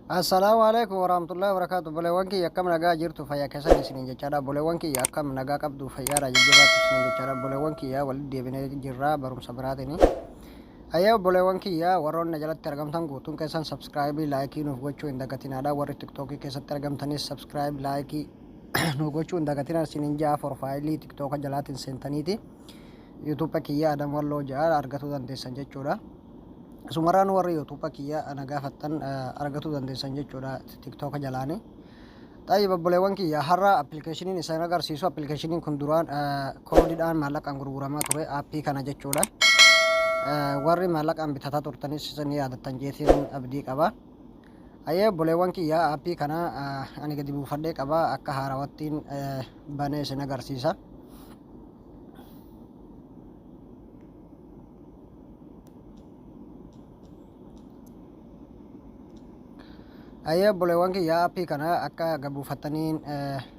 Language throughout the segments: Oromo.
Assalamualaikum warahmatullahi wabarakatuh. Boleewwan kiyya akkam nagaa jirtu fayyaa keessan isiniin jechaadha. Boleewwan kiyya akkam nagaa qabdu fayyaadha jajjabaatu isiniin jechaadha. Boleewwan kiyya walitti deebinee jirra barumsa biraatini. Ayyaa boleewwan kiyya warroonni jalatti argamtan guutuun keessan subscribe laayikii nuuf gochuu hin dagatinaadha. Warri tiktookii keessatti argamtanis subscribe laayikii nuuf gochuu hin dagatina isiniin jaa forfaayilii tiktooka jalaatiin seentaniiti. Yuutuuba kiyya Adam Walloo ja'a argatuu dandeessan jechuudha. Sumaraan warri YouTube kiyya ana gaafattan argatuu dandeessan jechuudha TikTok jalaani. Taayib obboleewwan kiyya har'a appilikeeshiniin isaan agarsiisu appilikeeshiniin kun duraan koodiidhaan maallaqaan gurguramaa ture aappii kana jechuudha. Warri maallaqaan bitataa turtanis ni yaadattan jeetiin abdii qaba. Ayyee obboleewwan kiyya aappii kana ani gadi buufadhee qaba akka haarawattiin banee isin agarsiisa. Ayyee obboleewwan kiyya aappii kana akka gabuufattaniin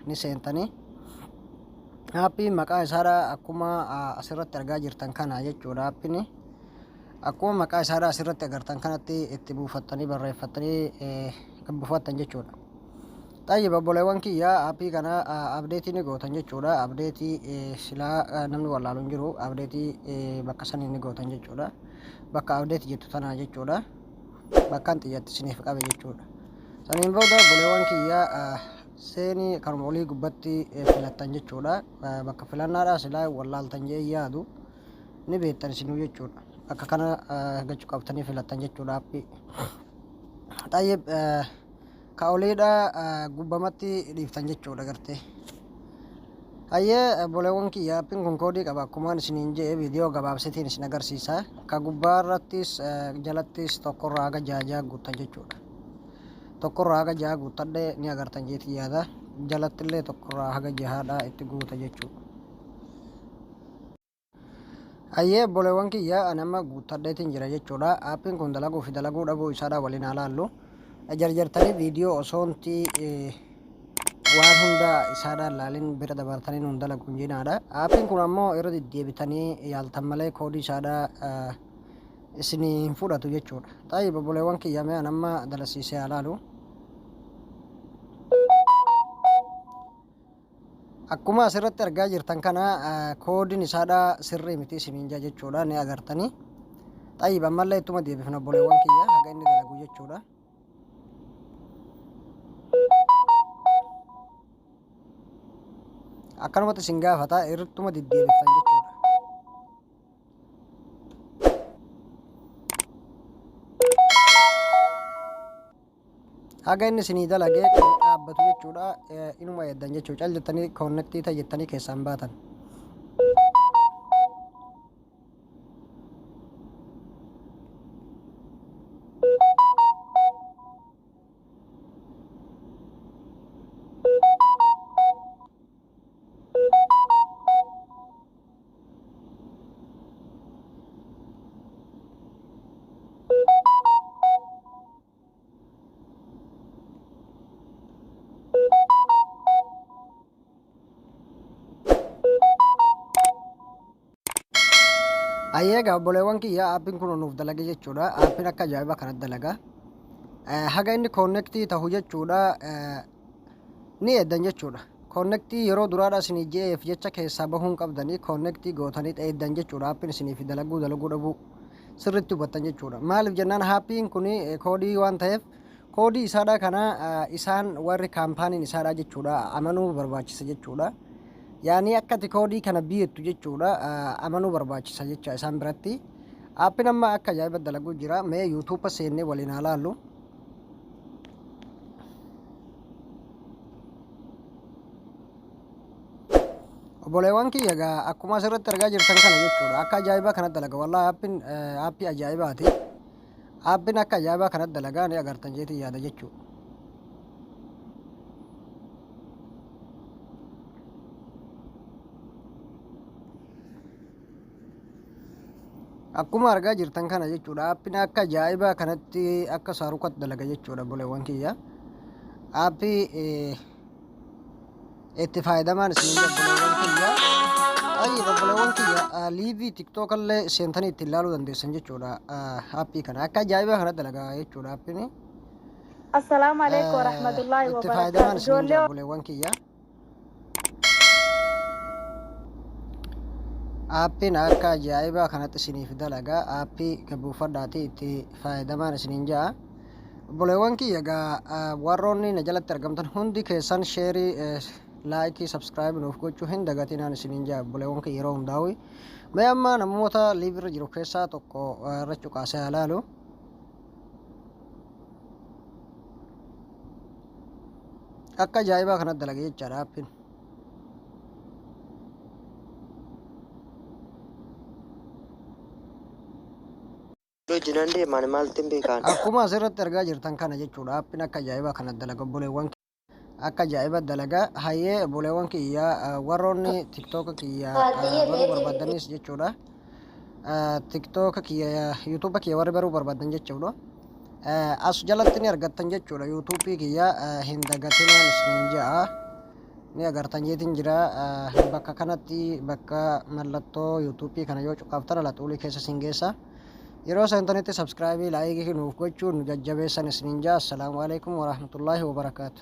ni seentanii. Aappiin maqaa isaadha akkuma asirratti argaa jirtan kana jechuudha. Aappiin akkuma maqaa isaadha asirratti agartan kanatti itti buufattanii barreeffattanii gabuufattan jechuudha. Taayib obboleewwan kiyya aappii kana abdeetii ni gootan jechuudha. Abdeetii silaa namni wallaalu hin jiru. Abdeetii bakka sanii ni gootan jechuudha. Bakka abdeetii jettu tanaa jechuudha. Bakkaan xiyyatti isiniif qabe jechuudha. Saniin booda obboleewwan kiyya seenii kanuma olii gubbatti filattan jechuudha. Bakka filannaadhaa silaa wallaaltan jee yaadu ni beektan isinuu jechuudha. Akka kana gachuu qabtanii filattan jechuudha aappii. Taayib ka oliidha gubbamatti dhiiftan jechuudha gartee. Hayyee obboleewwan kiyya aappiin kun koodii qaba akkumaan isiniin jee viidiyoo gabaabsitiin isin agarsiisa. Ka gubbaarrattis jalattis tokkorraa haga jaha guuttan jechuudha. Tokkorraa haga jaha guuttadhee ni agartan jeetii yaada. Jalattillee tokkorraa haga jahaadha itti guuta jechuudha. Hayyee obboleewwan kiyya ani amma guuttadheetiin jira jechuudha. Aappiin kun dalaguu fi dalaguu dhabuu isaadha waliin haa laallu. Jarjartanii viidiyoo osoontii waan hunda isaadhaan laalin bira dabartanii nuun dalaguun jinaadha. Aappiin kun ammoo yeroo deddeebitanii yaaltan malee koodii isaadha isinii hin fudhatu jechuudha. Taayib obboleewwan kiyya mee ani amma dalasiisee haa laalu. Akkuma asirratti argaa jirtan kana koodiin isaadha sirrii miti isiniin jaa jechuudha ni agartanii. Taayib ammallee ittuma deebifna obboleewwan kiyya haga inni dalagu jechuudha. Akkanumatti isin gaafata irrattuma deddeebiftan jechuudha. Haga inni isinii dalagee dhaabbatu jechuudha inuma eeddan jechuudha. Cal jettanii koonnektii ta'e jettanii keessaan baatan. Ayyee obboleewwan kiyya aappiin kun nuuf dalage jechuudha. Aappiin akka ajaa'iba kanatti dalaga. Haga inni koonnektii ta'u jechuudha ni eeddan jechuudha. Koonnektii yeroo duraadha isinii je'eef jecha keessaa bahuun qabdanii koonnektii gootanii eeddan jechuudha. Aappiin isiniif dalaguu dhabuu sirriitti hubattan jechuudha. Maaliif jennaan aappiin kun koodii waan ta'eef koodii isaadha kana isaan warri kaampaaniin isaadha jechuudha amanuu barbaachisa jechuudha. Yaani akka ati koodii kana biyyattu jechuudha amanuu barbaachisa jecha isaan biratti. Aappiin amma akka ajaa'iba dalaguu jira. Mee yuutuuba seennee waliin haa laallu. Obboleewwan kiyya egaa akkuma asirratti argaa jirtan kana jechuudha. Akka ajaa'iba kanatti dalaga. Wallaahi aappiin aappii ajaa'ibaati. Aappiin akka ajaa'ibaa kanatti dalagaa ni agartan jeetii yaada jechuudha. Akkuma argaa jirtan kana jechuudha. Aappiin akka ajaa'ibaa kanatti akka saarukatti dalaga jechuudha obboleewwan kiyya. Aappii itti fayyadamaan isin obboleewwan kiyya. Ayyi obboleewwan kiyya liivii tiktook illee seentanii ittiin ilaaluu dandeessan jechuudha. Aappii kana akka ajaa'ibaa kanatti dalagaa jechuudha aappiin. السلام عليكم ورحمة الله itti fayyadamaan وبركاته. isiniin جولي jaabboleewwan kiyya. Aappiin akka ajaa'ibaa kanatti isiniif dalagaa. Aappii gabuufadhaatii itti fayyadamaan isiniin jaa. Obboleewwan kiyya egaa warroonni na jalatti argamtan hundi keessan sheerii laayikii sabskiraayib nuuf gochuu hin dagatinaan isiniin jaa. Obboleewwan kiyya yeroo hundaa'u mee amma namoota liibirra jiru keessaa tokko irra cuqaasee ilaalu. Akka ajaa'ibaa kanatti dalagee jechaadha aappiin. Jinande mani maaltiin beekan? Akkuma asirratti argaa jirtan kana jechuudha. Aappiin akka ajaa'ibaa kana dalaga obboleewwan akka ajaa'iba dalagaa. Hayyee obboleewwan kiyyaa warroonni tiktooka kiyyaa baruu barbaadanis jechuudha. Tiktooka kiyya yuutuuba kiyya warri baruu barbaadan jechuudha. As jalatti ni argattan jechuudha. Yuutuubii kiyya hin dagatinaan isiniin ja'a. Ni agartan jeetiin jira. Bakka kanatti bakka mallattoo yuutuubii kana yoo cuqaaftan alaxuulii keessa siin geessa. Yeroo seentanitti sabskiraayibii laayikii nuuf gochuun jajjabeessan isiniin jaa. Assalaamu alaikum warahmatullaahi wabarakaatu.